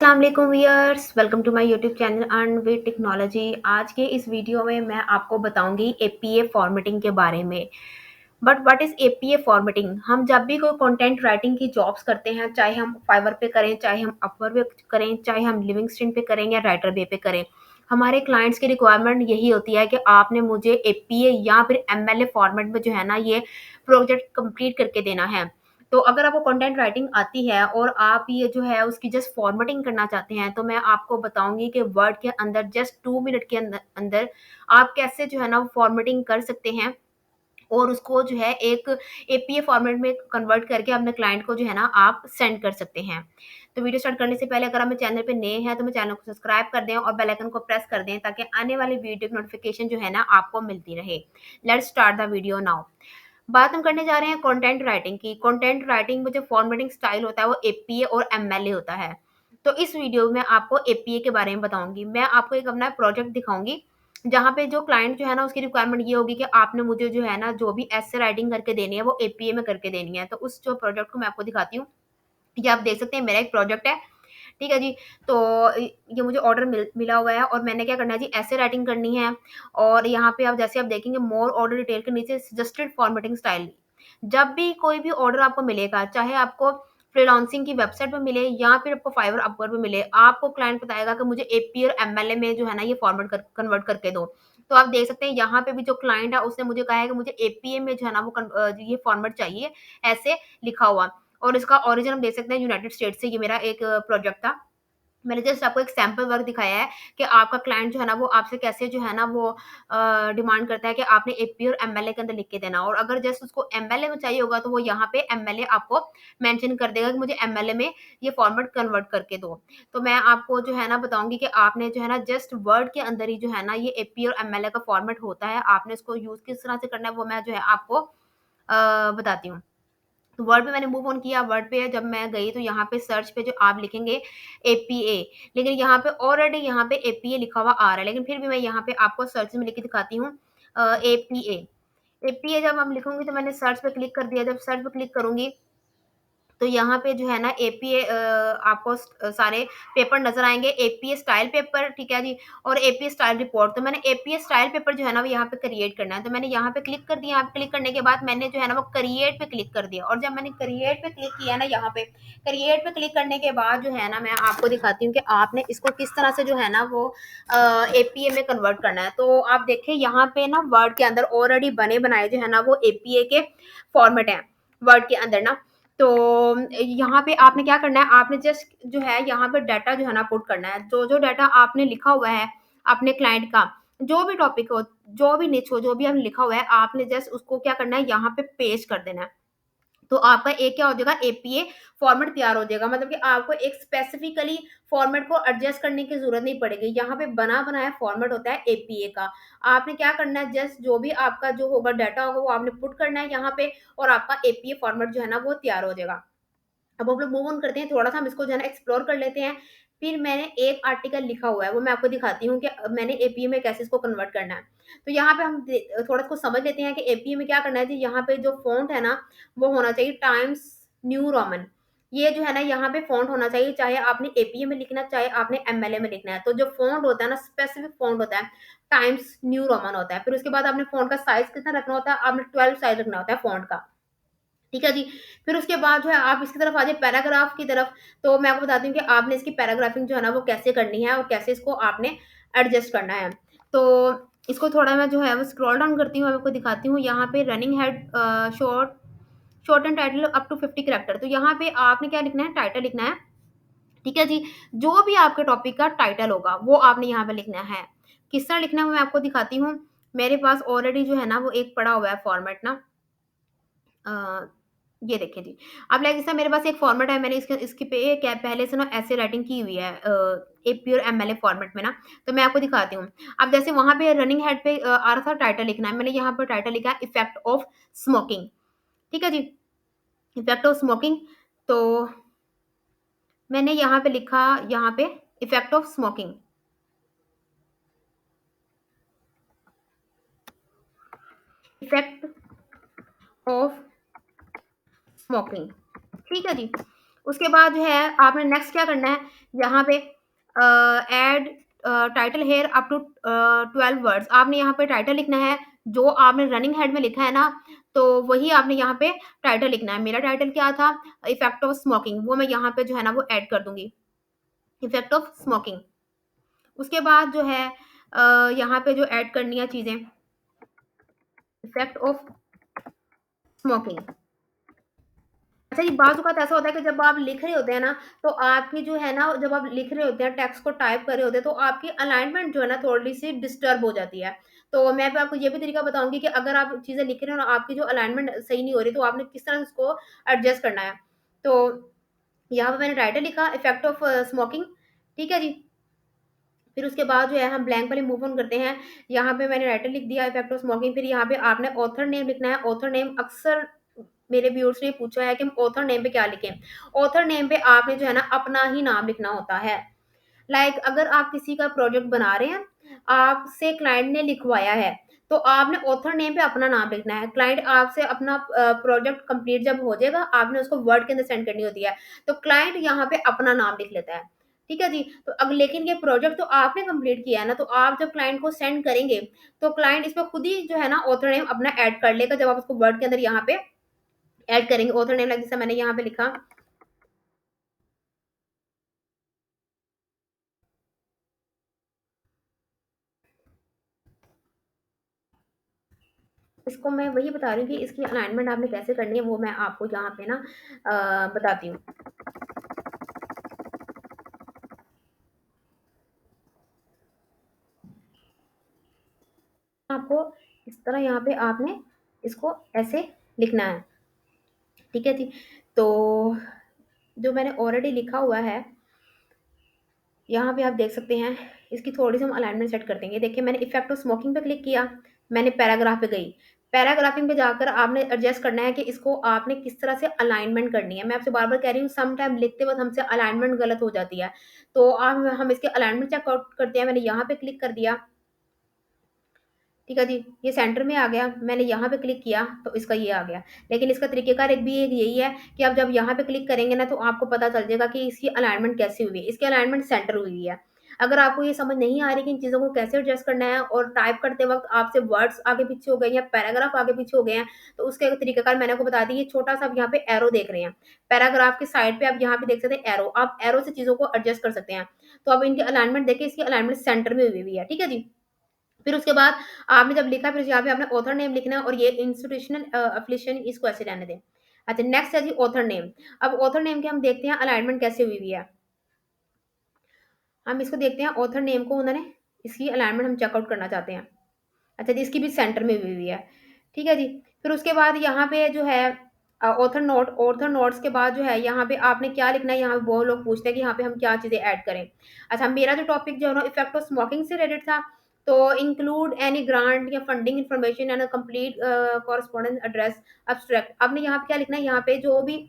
अस्सलामुअलैकुम viewers, welcome to my YouTube channel earn with technology. आज के इस वीडियो में मैं आपको बताऊंगी एपीए फॉर्मेटिंग के बारे में। But what is APA formatting? हम जब भी कोई कंटेंट राइटिंग की जॉब्स करते हैं, चाहे हम फाइवर पे करें, चाहे हम अपवर्क पे करें, चाहे हम लिविंगस्टन पे करें या राइटर बे पे करें, हमारे क्लाइंट्स की रिक्वायरमेंट यही होती है कि आपने मुझे एपीए या फिर एमएलए फॉर्मेट में जो है ना ये प्रोजेक्ट कंप्लीट करके देना है। तो अगर आपको कंटेंट राइटिंग आती है और आप ये जो है उसकी जस्ट फॉर्मेटिंग करना चाहते हैं, तो मैं आपको बताऊंगी कि वर्ड के अंदर जस्ट 2 मिनट के अंदर अंदर आप कैसे जो है ना फॉर्मेटिंग कर सकते हैं और उसको जो है एक एपीए फॉर्मेट में कन्वर्ट करके अपने क्लाइंट को जो है ना आप सेंड कर सकते हैं। तो वीडियो स्टार्ट करने से पहले अगर आप मेरे चैनल पे नए हैं तो मेरे चैनल को सब्सक्राइब कर दें और बेल आइकन को प्रेस कर दें ताकि आने वाली वीडियो की नोटिफिकेशन जो है ना आपको मिलती रहे। Let's start the video now. बात हम करने जा रहे हैं कंटेंट राइटिंग की। कंटेंट राइटिंग में जो फॉर्मेटिंग स्टाइल होता है वो एपीए और एमएलए होता है। तो इस वीडियो में आपको एपीए के बारे में बताऊंगी। मैं आपको एक अपना प्रोजेक्ट दिखाऊंगी जहाँ पे जो क्लाइंट जो है ना उसकी रिक्वायरमेंट ये होगी कि आपने मुझे जो है ना जो भी ऐसे राइटिंग करके देनी है वो एपीए में करके देनी है। तो उस जो प्रोजेक्ट को मैं आपको दिखाती हूँ। ये आप देख सकते हैं मेरा एक प्रोजेक्ट है। ठीक है जी। तो ये मुझे ऑर्डर मिला हुआ है और मैंने क्या करना है जी, ऐसे राइटिंग करनी है। और यहाँ पे आप जैसे आप देखेंगे मोर ऑर्डर डिटेल के नीचे सजेस्टेड फॉर्मेटिंग स्टाइल। जब भी कोई भी ऑर्डर आपको मिलेगा, चाहे आपको फ्रीलांसिंग की वेबसाइट पे मिले या फिर आपको फाइवर अपवर्क पे मिले, आपको क्लाइंट बताएगा कि मुझे एपी और एमएलए में जो है ना ये फॉर्मेट कन्वर्ट करके दो। तो आप देख सकते हैं यहाँ पे भी जो क्लाइंट है उसने मुझे कहा है कि मुझे एपीए में जो है ना वो ये फॉर्मेट चाहिए ऐसे लिखा हुआ। और इसका ओरिजिन हम देख सकते हैं यूनाइटेड स्टेट से। ये मेरा एक प्रोजेक्ट था। मैंने जस्ट आपको एक सैंपल वर्क दिखाया है कि आपका क्लाइंट जो है ना वो आपसे कैसे जो है ना वो डिमांड करता है कि आपने एपी और एमएलए के अंदर लिख के देना। और अगर जस्ट उसको एमएलए में चाहिए होगा तो वो यहाँ पे एमएलए आपको मेंशन कर देगा कि मुझे एमएलए में ये फॉर्मेट कन्वर्ट करके दो। तो मैं आपको जो है ना बताऊंगी कि आपने जो है ना जस्ट वर्ड के अंदर ही जो है ना ये एपी और एमएलए का फॉर्मेट होता है, आपने इसको यूज किस तरह से करना है वो मैं जो है आपको बताती हूँ। तो वर्ड पे मैंने मूव ऑन किया। वर्ड पे जब मैं गई तो यहाँ पे सर्च पे जो आप लिखेंगे एपीए, लेकिन यहाँ पे ऑलरेडी यहाँ पे एपीए लिखा हुआ आ रहा है, लेकिन फिर भी मैं यहाँ पे आपको सर्च में लिख के दिखाती हूँ। एपीए। एपीए जब हम लिखूंगी तो मैंने सर्च पे क्लिक कर दिया। जब सर्च पे क्लिक करूंगी तो यहाँ पे जो है ना एपीए आपको सारे पेपर नज़र आएँगे। एपीए स्टाइल पेपर, ठीक है जी, और एपीए स्टाइल रिपोर्ट। तो मैंने एपीए स्टाइल पेपर जो है ना वो यहाँ पे क्रिएट करना है। तो मैंने यहाँ पे क्लिक कर दिया। यहाँ पे क्लिक करने के बाद मैंने जो है ना वो क्रिएट पे क्लिक कर दिया। और जब मैंने क्रिएट पे क्लिक किया ना, यहाँ पे क्रिएट पे क्लिक करने के बाद जो है ना मैं आपको दिखाती हूँ कि आपने इसको किस तरह से जो है ना वो एपीए में कन्वर्ट करना है। तो आप देखें यहाँ पे ना वर्ड के अंदर ऑलरेडी बने बनाए जो है ना वो एपीए के फॉर्मेट हैं वर्ड के अंदर ना। तो यहाँ पे आपने क्या करना है, आपने जस्ट जो है यहाँ पे डाटा जो है ना पुट करना है। जो डाटा आपने लिखा हुआ है अपने क्लाइंट का, जो भी टॉपिक हो, जो भी निच हो, जो भी आपने लिखा हुआ है, आपने जस्ट उसको क्या करना है यहाँ पे पेस्ट कर देना है। तो आपका एक क्या हो जाएगा, एपीए फॉर्मेट तैयार हो जाएगा। मतलब कि आपको एक स्पेसिफिकली फॉर्मेट को एडजस्ट करने की जरूरत नहीं पड़ेगी। यहाँ पे बना बनाया फॉर्मेट होता है एपीए का। आपने क्या करना है, जस्ट जो भी आपका जो होगा डाटा होगा वो आपने पुट करना है यहाँ पे और आपका एपीए फॉर्मेट जो है ना वो तैयार हो जाएगा। अब हम लोग मूव ऑन करते हैं, थोड़ा-सा हम इसको जो है ना एक्सप्लोर कर लेते हैं। फिर मैंने एक आर्टिकल लिखा हुआ है, वो मैं आपको दिखाती हूँ कि मैंने एपीए में कैसे इसको कन्वर्ट करना है। तो यहाँ पे हम थोड़ा इसको समझ लेते हैं कि एपीए में क्या करना है जी। यहाँ पे जो फ़ॉन्ट है ना, वो होना चाहिए टाइम्स न्यू रोमन। ये जो है ना यहाँ पे फ़ॉन्ट होना चाहिए, चाहे आपने एपीए में लिखना है, चाहे आपने एमएलए में लिखना है। तो जो फ़ॉन्ट होता है ना, स्पेसिफिक फ़ॉन्ट होता है, टाइम्स न्यू रोमन होता है। फिर उसके बाद आपने फ़ॉन्ट का साइज़ कितना रखना होता है, आपने 12 साइज़ रखना होता है फ़ॉन्ट का। ठीक है जी। फिर उसके बाद जो है आप इसकी तरफ आ जाइए पैराग्राफ की तरफ। तो मैं आपको बताती हूँ कि आपने इसकी पैराग्राफिंग जो है ना वो कैसे करनी है और कैसे इसको आपने एडजस्ट करना है। तो इसको थोड़ा मैं जो है वो स्क्रॉल डाउन करती हूँ, मैं आपको दिखाती हूँ। यहाँ पे running head short short and title up to 50 character. तो यहाँ पे आपने क्या लिखना है, टाइटल लिखना है। ठीक है जी। जो भी आपके टॉपिक का टाइटल होगा वो आपने यहाँ पे लिखना है। किस तरह लिखना है वो मैं आपको दिखाती हूँ। मेरे पास ऑलरेडी जो है ना वो एक पड़ा हुआ है फॉर्मेट ना। अ, ये देखिए जी। अब लाइक जैसा मेरे पास एक फॉर्मेट है, मैंने इसके इसके पे क्या पहले से ना ऐसे राइटिंग की हुई है एपी और एमएलए फॉर्मेट में ना। तो मैं आपको दिखाती हूँ। अब जैसे वहाँ पे रनिंग हेड पे आ रहा था टाइटल लिखना है, मैंने यहाँ पर टाइटल लिखा है इफेक्ट ऑफ स्मोकिंग। ठीक है जी, इफेक्ट ऑफ स्मोकिंग। तो मैंने यहाँ पे लिखा, यहाँ पे effect of smoking, effect of smoking. ठीक है जी। उसके बाद जो है आपने नेक्स्ट क्या करना है, यहाँ पे add title here up to 12 words, आपने यहाँ पे टाइटल लिखना है, जो आपने रनिंग हेड में लिखा है ना, तो वही आपने यहाँ पे टाइटल लिखना है। मेरा टाइटल क्या था, इफेक्ट ऑफ स्मोकिंग, वो मैं यहाँ पे जो है ना वो ऐड कर दूंगी, इफेक्ट ऑफ स्मोकिंग। उसके बाद जो है यहाँ पे जो ऐड करनी है चीजें, इफेक्ट ऑफ स्मोकिंग। अच्छा, ये बाज़ औक़ात ऐसा होता है कि जब आप लिख रहे होते हैं ना, तो आपकी जो है ना, जब आप लिख रहे होते हैं, टेक्स्ट को टाइप कर रहे होते हैं, तो आपकी अलाइनमेंट जो है ना, थोड़ी-सी डिस्टर्ब हो जाती है। तो मैं भी आपको ये भी तरीका बताऊँगी कि अगर आप चीज़ें लिख रहे हो और आपकी जो अलाइनमेंट सही नहीं हो रही, तो आपने किस तरह से उसको एडजस्ट करना है। तो यहाँ पे मैंने टाइटल लिखा, इफेक्ट ऑफ स्मोकिंग, ठीक है जी। फिर उसके बाद जो है हम ब्लैंक वाले मूव ऑन करते हैं। यहाँ पे मैंने टाइटल लिख दिया, इफेक्ट ऑफ स्मोकिंग। फिर यहाँ पे आपने ऑथर नेम लिखना है। ऑथर नेम अक्सर मेरे व्यूअर्स ने पूछा है कि हम ऑथर नेम पे क्या लिखें। ऑथर नेम पे आपने जो है ना अपना ही नाम लिखना होता है। लाइक अगर आप किसी का प्रोजेक्ट बना रहे हैं, आपसे क्लाइंट ने लिखवाया है, तो आपने ऑथर नेम पे अपना नाम लिखना है। क्लाइंट आपसे अपना प्रोजेक्ट कंप्लीट जब हो जाएगा, आपने उसको वर्ड के अंदर सेंड करनी होती है, तो क्लाइंट यहाँ पे अपना नाम लिख लेता है। ठीक है जी। तो अब लेकिन ये प्रोजेक्ट तो आपने कंप्लीट किया है ना, तो आप जब क्लाइंट को सेंड करेंगे, तो क्लाइंट इसमें खुद ही जो है ना ऑथर नेम अपना ऐड कर लेगा, जब आप उसको वर्ड के अंदर यहाँ पे ऐड करेंगे। ऑथर नेम लाइक जैसे मैंने यहाँ पे लिखा, इसको मैं वही बता रही हूँ कि इसकी अलाइनमेंट आपने कैसे करनी है, वो मैं आपको यहाँ पे ना बताती हूँ। आपको इस तरह यहाँ पे आपने इसको ऐसे लिखना है, ठीक है जी। तो जो मैंने ऑलरेडी लिखा हुआ है, यहाँ पे आप देख सकते हैं, इसकी थोड़ी-सी हम अलाइनमेंट सेट कर देंगे। देखिए मैंने इफेक्ट ऑफ स्मोकिंग पे क्लिक किया, मैंने पैराग्राफ पे गई। पैराग्राफिंग पे जाकर आपने एडजस्ट करना है कि इसको आपने किस तरह से अलाइनमेंट करनी है। मैं आपसे बार-बार कह रही हूँ, सम टाइम लिखते वक़्त हमसे अलाइनमेंट गलत हो जाती है। तो अब हम इसके अलाइनमेंट चेक आउट करते हैं। मैंने यहाँ पे क्लिक कर दिया, ठीक है जी। ये सेंटर में आ गया, मैंने यहाँ पे क्लिक किया तो इसका ये आ गया। लेकिन इसका तरीकेकार एक यही है कि आप जब यहाँ पे क्लिक करेंगे ना, तो आपको पता चल जाएगा कि इसकी अलाइनमेंट कैसी हुई है। इसकी अलाइनमेंट सेंटर हुई हुई है। अगर आपको ये समझ नहीं आ रही कि इन चीज़ों को कैसे एडजस्ट करना है और टाइप करते वक़्त आपसे वर्ड्स आगे पीछे हो गए या पैराग्राफ आगे पीछे हो गए हैं, तो उसका एक तरीकाकार मैंने आपको बता दी। ये छोटा-सा आप यहाँ पे एरो देख रहे हैं। पैराग्राफ के साइड पे आप यहाँ पे देख सकते हैं एरो। आप एरो से चीज़ों को एडजस्ट कर सकते हैं। तो अब इनकी अलाइनमेंट देखिए, इसकी अलाइनमेंट सेंटर में हुई हुई है। ठीक है जी। फिर उसके बाद आपने जब लिखा, फिर यहाँ पे आपने ऑथर नेम लिखना है और ये इंस्टीट्यूशनल एफिलिएशन इसको ऐसे रहने दें। अच्छा, नेक्स्ट है जी ऑथर नेम। अब ऑथर नेम के हम देखते हैं अलाइनमेंट कैसे हुई हुई है। हम इसको देखते हैं, ऑथर नेम को उन्होंने, इसकी अलाइनमेंट हम चेकआउट करना चाहते हैं। अच्छा जी, इसकी भी सेंटर में हुई हुई है। ठीक है जी। फिर उसके बाद यहाँ पे जो है ऑथर नोट्स के बाद जो है यहाँ पे आपने क्या लिखना है, यहाँ पे बहुत लोग पूछते हैं कि यहाँ पे हम क्या चीज़ें ऐड करें। अच्छा, मेरा जो टॉपिक जो है ना इफेक्ट ऑफ स्मोकिंग से रिलेटेड था, तो इंक्लूड एनी ग्रांट या funding information and complete correspondence address abstract. आपने यहाँ पे क्या लिखना है, यहाँ पे जो भी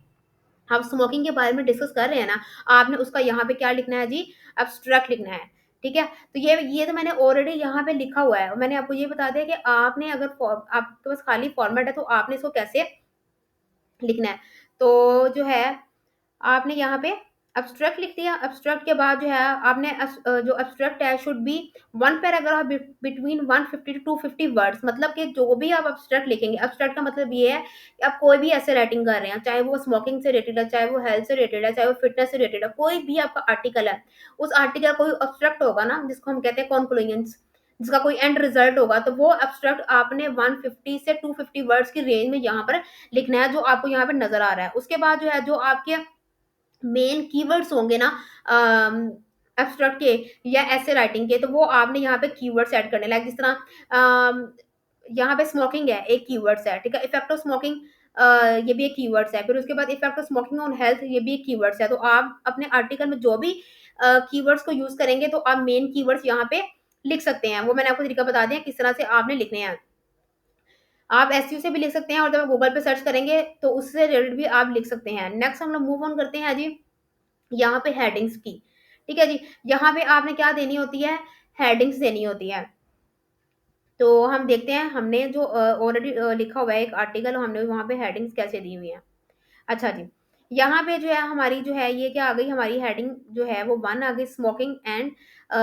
हम स्मोकिंग के बारे में डिस्कस कर रहे हैं ना, आपने उसका यहाँ पे क्या लिखना है जी, एब्स्ट्रैक्ट लिखना है। ठीक है? तो ये तो मैंने ऑलरेडी यहाँ पे लिखा हुआ है और मैंने आपको ये बता दिया कि आपने अगर आपके पास खाली फॉर्मेट है, तो आपने इसको कैसे लिखना है। तो जो है आपने यहाँ पे एब्स्ट्रैक्ट लिख दिया। एब्स्ट्रैक्ट के बाद जो है आपने जो एब्स्ट्रैक्ट है should be one paragraph between 150 to 250 words, मतलब कि जो भी आप एब्स्ट्रैक्ट लिखेंगे, एब्स्ट्रैक्ट का मतलब ये है कि आप कोई भी ऐसे राइटिंग कर रहे हैं, चाहे वो स्मोकिंग से रिलेटेड है, चाहे वो हेल्थ से रिलेटेड है, चाहे वो फिटनेस से रिलेटेड है, कोई भी आपका आर्टिकल है, उस आर्टिकल का कोई एब्स्ट्रैक्ट होगा ना, जिसको हम कहते हैं कॉन्क्लूजन्स, जिसका कोई एंड रिजल्ट होगा, तो वो एब्स्ट्रैक्ट आपने 150 से 250 वर्ड्स की रेंज में यहाँ पर लिखना है, जो आपको यहाँ पे नजर आ रहा है। उसके बाद जो है, जो आपके मेन कीवर्ड्स होंगे ना एब्स्ट्रैक्ट के या ऐसे राइटिंग के, तो वो आपने यहाँ पे कीवर्ड्स ऐड करने, लाइक जिस तरह यहाँ पे स्मोकिंग है, एक कीवर्ड्स है, ठीक है। इफेक्ट ऑफ स्मोकिंग, ये भी एक कीवर्ड्स है। फिर उसके बाद effect of smoking on health, ये भी एक कीवर्ड्स है। तो आप अपने आर्टिकल में जो भी कीवर्ड्स को यूज करेंगे, तो आप मेन कीवर्ड्स यहाँ पे लिख सकते हैं। वो मैंने आपको तरीका बता दिया किस तरह से आपने लिखने हैं। आप एसईओ से भी लिख सकते हैं और जब आप गूगल पे सर्च करेंगे, तो उससे रिलेटेड भी आप लिख सकते हैं। नेक्स्ट हम लोग मूव ऑन करते हैं जी, यहाँ पे हेडिंग्स की। ठीक है जी। यहाँ पे आपने क्या देनी होती है, हेडिंग्स देनी होती है। तो हम देखते हैं, हमने जो ऑलरेडी लिखा हुआ है एक आर्टिकल, हमने वहाँ पे हेडिंग्स कैसे दी हुई है। अच्छा जी, यहाँ पे जो है हमारी जो है ये क्या आ गई, हमारी हेडिंग जो है वो 1 आ गई, स्मोकिंग एंड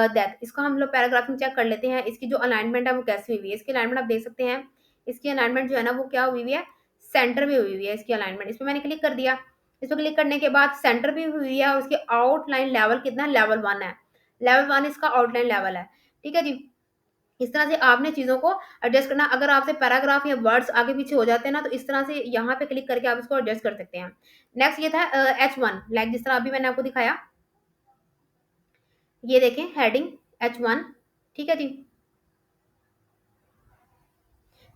डेथ। इसको हम लोग पैराग्राफिंग चेक कर लेते हैं, इसकी जो अलाइनमेंट है वो कैसी हुई है। इसकी अलाइनमेंट आप देख सकते हैं, इसकी अलाइनमेंट जो है ना वो क्या हुई हुई है, सेंटर में हुई हुई है इसकी अलाइनमेंट। इसमें मैंने क्लिक कर दिया, इस पर क्लिक करने के बाद सेंटर भी हुई है और उसकी आउटलाइन लेवल कितना, लेवल 1 है। लेवल 1 इसका आउटलाइन लेवल है। ठीक है जी। इस तरह से आपने चीज़ों को एडजस्ट करना। अगर आपसे पैराग्राफ या वर्ड्स आगे पीछे हो जाते हैं ना, तो इस तरह से यहाँ पे क्लिक करके आप इसको एडजस्ट कर सकते हैं। नेक्स्ट ये था H1, लाइक जिस तरह अभी मैंने आपको दिखाया, ये देखें हेडिंग H1। ठीक है जी।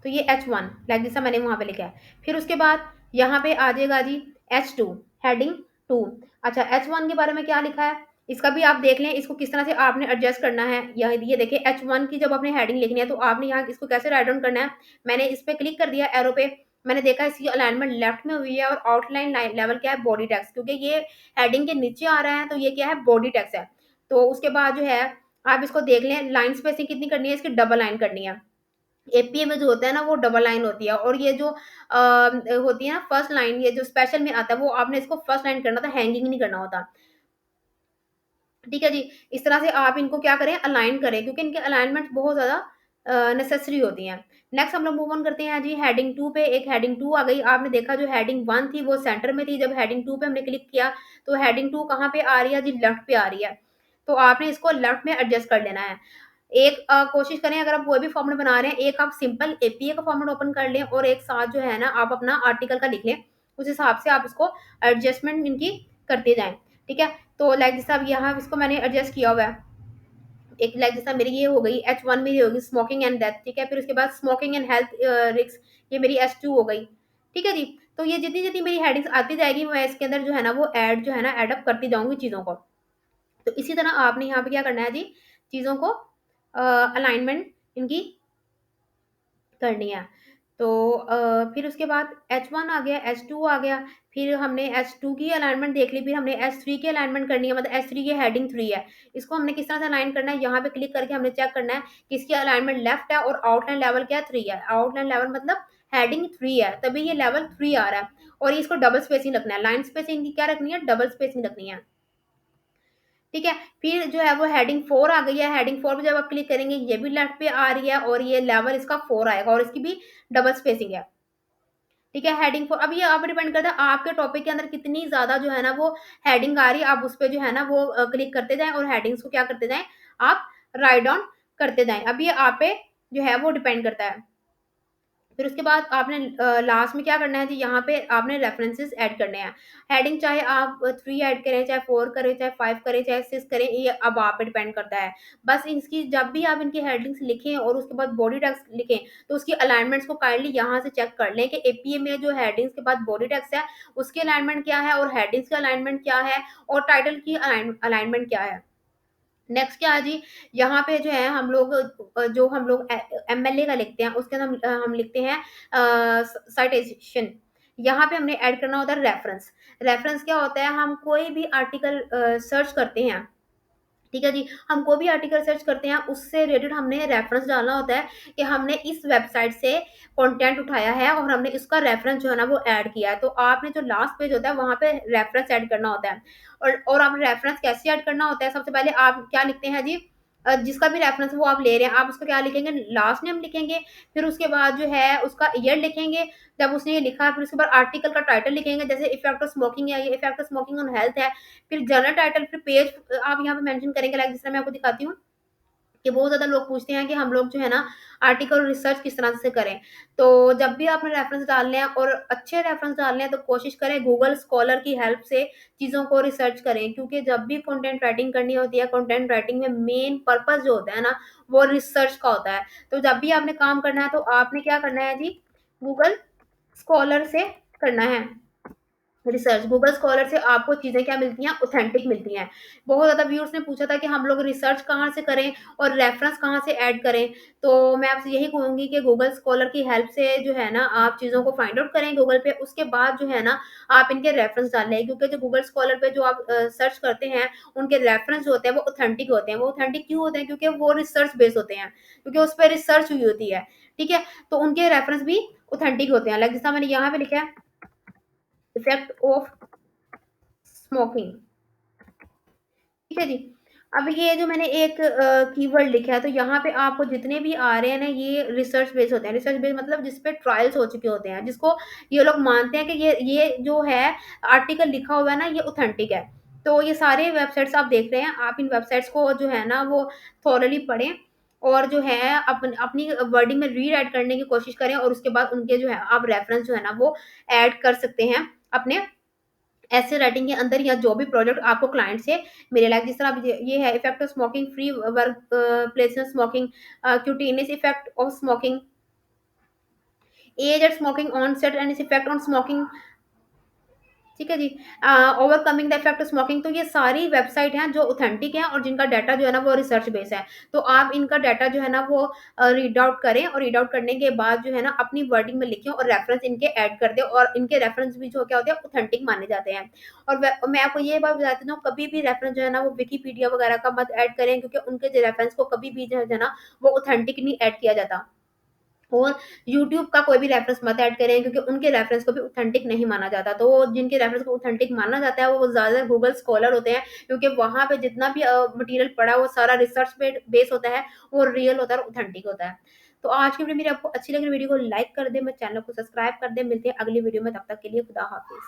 तो ये H1 लाइक जैसा मैंने वहाँ पे लिखा है। फिर उसके बाद यहाँ पे आ जाएगा जी H2, हेडिंग 2। अच्छा, H1 के बारे में क्या लिखा है, इसका भी आप देख लें, इसको किस तरह से आपने एडजस्ट करना है। ये देखिए H1 की जब आपने हेडिंग लिखनी है तो आपने यहाँ इसको कैसे राइट डाउन करना है। मैंने इस पे क्लिक कर दिया एरो पे, मैंने देखा इसकी अलाइनमेंट लेफ्ट में हुई है और आउटलाइन लेवल क्या है, बॉडी टेक्स्ट, क्योंकि ये हेडिंग के नीचे आ रहा है तो ये क्या है, बॉडी टेक्स्ट है। तो उसके बाद जो है आप इसको देख लें, लाइन स्पेसिंग कितनी करनी है, इसकी डबल लाइन करनी है। एपीए में जो होता है ना वो डबल लाइन होती है, और ये जो होती है ना फर्स्ट लाइन, ये जो स्पेशल में आता है वो आपने इसको फर्स्ट लाइन करना था, हैंगिंग नहीं करना होता। ठीक है जी। इस तरह से आप इनको क्या करें, अलाइन करें, क्योंकि इनके अलाइनमेंट बहुत ज़्यादा नेसेसरी होती हैं। नेक्स्ट हम लोग मूव ऑन करते हैं जी हेडिंग 2 पे। एक हेडिंग 2 आ गई, आपने देखा जो हेडिंग 1 थी वो सेंटर में थी, जब हेडिंग 2 पे हमने क्लिक किया तो हेडिंग 2 कहाँ पे आ रही है जी, लेफ्ट पे आ रही है। तो आपने इसको लेफ्ट में एडजस्ट कर लेना है। एक कोशिश करें, अगर आप कोई भी फॉर्मेट बना रहे हैं, एक आप सिंपल एपीए का फॉर्मेट ओपन कर लें और एक साथ जो है ना आप अपना आर्टिकल का लिख लें, उस हिसाब से आप इसको एडजस्टमेंट इनकी करते जाएं। ठीक है। तो लाइक जैसा अब यहाँ इसको मैंने एडजस्ट किया हुआ है, एक लाइक जैसा मेरी ये हो गई H1 मेरी होगी स्मोकिंग एंड डेथ। ठीक है। फिर उसके बाद स्मोकिंग एंड हेल्थ रिस्क, ये मेरी H2 हो गई। ठीक है जी। तो ये जितनी जितनी मेरी हेडिंग्स आती जाएगी मैं इसके अंदर जो है ना वो ऐड जो है ना एडअप करती जाऊंगी चीज़ों को। तो इसी तरह आपने यहाँ पे क्या करना है जी, चीज़ों को अलाइनमेंट इनकी करनी है। तो फिर उसके बाद H1 आ गया, H2 आ गया, फिर हमने H2 की अलाइनमेंट देख ली, फिर हमने H3 की अलाइनमेंट करनी है, मतलब H3 की हेडिंग 3 है। इसको हमने किस तरह से अलाइन करना है, यहाँ पे क्लिक करके हमने चेक करना है कि इसकी अलाइनमेंट लेफ्ट है और आउटलाइन लेवल क्या है, 3 है। आउटलाइन लेवल मतलब हेडिंग 3 है, तभी ये लेवल 3 आ रहा है। और इसको डबल स्पेसिंग रखना है, लाइन स्पेसिंग की क्या रखनी है, डबल स्पेसिंग रखनी है। ठीक है। फिर जो है वो हेडिंग 4 आ गई है, हेडिंग 4 पे जब आप क्लिक करेंगे ये भी लेफ्ट पे आ रही है और ये लेवल इसका 4 आएगा और इसकी भी डबल स्पेसिंग है। ठीक है। हेडिंग 4, अब ये आप डिपेंड करता है आपके टॉपिक के अंदर कितनी ज़्यादा जो है ना वो हेडिंग आ रही है, आप उस पे जो है ना वो क्लिक करते जाएँ और हेडिंग्स को क्या करते जाएँ, आप राइट डाउन करते जाएँ। अब ये आप पे जो है वो डिपेंड करता है। फिर उसके बाद आपने लास्ट में क्या करना है जी, यहाँ पे आपने रेफरेंसेस ऐड करने हैं। हेडिंग चाहे आप 3 ऐड करें, चाहे 4 करें, चाहे 5 करें, चाहे 6 करें, ये अब आप पे डिपेंड करता है। बस इसकी जब भी आप इनकी हेडिंग्स लिखें और उसके बाद बॉडी टैग्स लिखें, तो उसकी अलाइनमेंट्स को काइंडली यहाँ से चेक कर लें कि एपीए में जो हेडिंग्स के बाद बॉडी टैग्स है, उसकी अलाइनमेंट क्या है और हेडिंग्स की अलाइनमेंट क्या है और टाइटल की अलाइनमेंट क्या है। नेक्स्ट क्या है जी, यहाँ पे जो है हम लोग जो हम लोग एमएलए का लिखते हैं उसके अंदर हम लिखते हैं साइटेशन। यहाँ पे हमने ऐड करना होता है रेफरेंस। रेफरेंस क्या होता है, हम कोई भी आर्टिकल सर्च करते हैं, ठीक है जी, हम कोई भी आर्टिकल सर्च करते हैं उससे रिलेटेड हमने रेफरेंस डालना होता है कि हमने इस वेबसाइट से कंटेंट उठाया है और हमने इसका रेफरेंस जो है ना वो ऐड किया है। तो आपने जो लास्ट पेज होता है वहाँ पे रेफरेंस ऐड करना होता है। और आप रेफरेंस कैसे ऐड करना होता है, सबसे पहले आप क्या लिखते हैं जी, जिसका भी रेफरेंस वो आप ले रहे हैं आप उसको क्या लिखेंगे, लास्ट नेम लिखेंगे। फिर उसके बाद जो है उसका ईयर लिखेंगे, जब उसने ये लिखा फिर उसके बाद आर्टिकल का टाइटल लिखेंगे, जैसे इफेक्ट ऑफ स्मोकिंग है, ये effect of smoking on health है। फिर जर्नल टाइटल, फिर पेज आप यहाँ पे मेंशन करेंगे, लाइक जिस तरह मैं आपको दिखाती हूँ कि बहुत ज़्यादा लोग पूछते हैं कि हम लोग जो है ना आर्टिकल रिसर्च किस तरह से करें। तो जब भी आपने रेफरेंस डालने हैं और अच्छे रेफरेंस डालने हैं तो कोशिश करें गूगल स्कॉलर की हेल्प से चीज़ों को रिसर्च करें, क्योंकि जब भी कंटेंट राइटिंग करनी होती है, कंटेंट राइटिंग में मेन पर्पस जो होता है ना वो रिसर्च का होता है। तो जब भी आपने काम करना है तो आपने क्या करना है जी, गूगल स्कॉलर से करना है रिसर्च। गूगल स्कॉलर से आपको चीज़ें क्या मिलती हैं, ऑथेंटिक मिलती हैं। बहुत ज़्यादा व्यूअर्स ने पूछा था कि हम लोग रिसर्च कहाँ से करें और रेफरेंस कहाँ से ऐड करें। तो मैं आपसे यही कहूँगी कि गूगल स्कॉलर की हेल्प से जो है ना आप चीज़ों को फाइंड आउट करें गूगल पे, उसके बाद जो है ना आप इनके रेफरेंस डालें, क्योंकि जो गूगल स्कॉलर पे जो आप सर्च करते हैं उनके रेफरेंस जो होते हैं वो ऑथेंटिक होते हैं। वो ऑथेंटिक क्यों होते हैं, क्योंकि वो रिसर्च बेस्ड होते हैं, क्योंकि उस पर रिसर्च हुई होती है। ठीक है। तो उनके रेफरेंस भी ऑथेंटिक होते हैं, लाइक जैसा मैंने यहाँ पे लिखा है इफेक्ट ऑफ स्मोकिंग, ठीक है जी। अब ये जो मैंने एक कीवर्ड लिखा है, तो यहाँ पे आपको जितने भी आ रहे हैं ना, ये रिसर्च बेस्ड होते हैं। रिसर्च बेस्ड मतलब जिस पे ट्रायल्स हो चुके होते हैं, जिसको ये लोग मानते हैं कि ये जो है आर्टिकल लिखा हुआ है ना, ये ऑथेंटिक है। तो ये सारे वेबसाइट्स आप देख रहे हैं, आप इन वेबसाइट्स को जो है ना वो थॉरोली पढ़ें और जो है अपनी वर्डिंग में रीराइट करने की कोशिश करें, और उसके बाद उनके जो है आप रेफरेंस जो है ना वो ऐड कर सकते हैं अपने ऐसे राइटिंग के अंदर, या जो भी प्रोजेक्ट आपको क्लाइंट से मिले। लाइक जिस तरह अब ये है effect of smoking, free workplace में smoking, cutaneous effect of smoking, age at smoking onset and its effect on smoking, ठीक है जी। Overcoming the effect of smoking, तो ये सारी वेबसाइट हैं जो ऑथेंटिक हैं और जिनका डाटा जो है ना वो रिसर्च बेस है। तो आप इनका डाटा जो है ना वो रीड आउट करें, और रीड आउट करने के बाद जो है ना अपनी वर्डिंग में लिखें और रेफरेंस इनके ऐड कर दें, और इनके रेफरेंस भी जो क्या होते हैं ऑथेंटिक माने जाते हैं। और मैं आपको ये बात बताती हूँ, कभी भी रेफरेंस जो है ना वो विकिपीडिया वगैरह का मत ऐड करें, क्योंकि उनके जो रेफरेंस को कभी भी जो है ना वो ऑथेंटिक नहीं ऐड किया जाता। और यूट्यूब का कोई भी रेफरेंस मत ऐड करें, क्योंकि उनके रेफरेंस को भी ऑथेंटिक नहीं माना जाता। तो जिनके रेफरेंस को ऑथेंटिक माना जाता है वो ज़्यादा गूगल स्कॉलर होते हैं, क्योंकि वहाँ पे जितना भी मटेरियल पड़ा है वो सारा रिसर्च पे बेस होता है, वो रियल होता है और ऑथेंटिक होता है। तो आज की वीडियो मेरी आपको अच्छी लगी, वीडियो को लाइक कर दें, मेरे चैनल को सब्सक्राइब कर दें। मिलते हैं अगली वीडियो में, तब तक के लिए खुदा हाफिज़।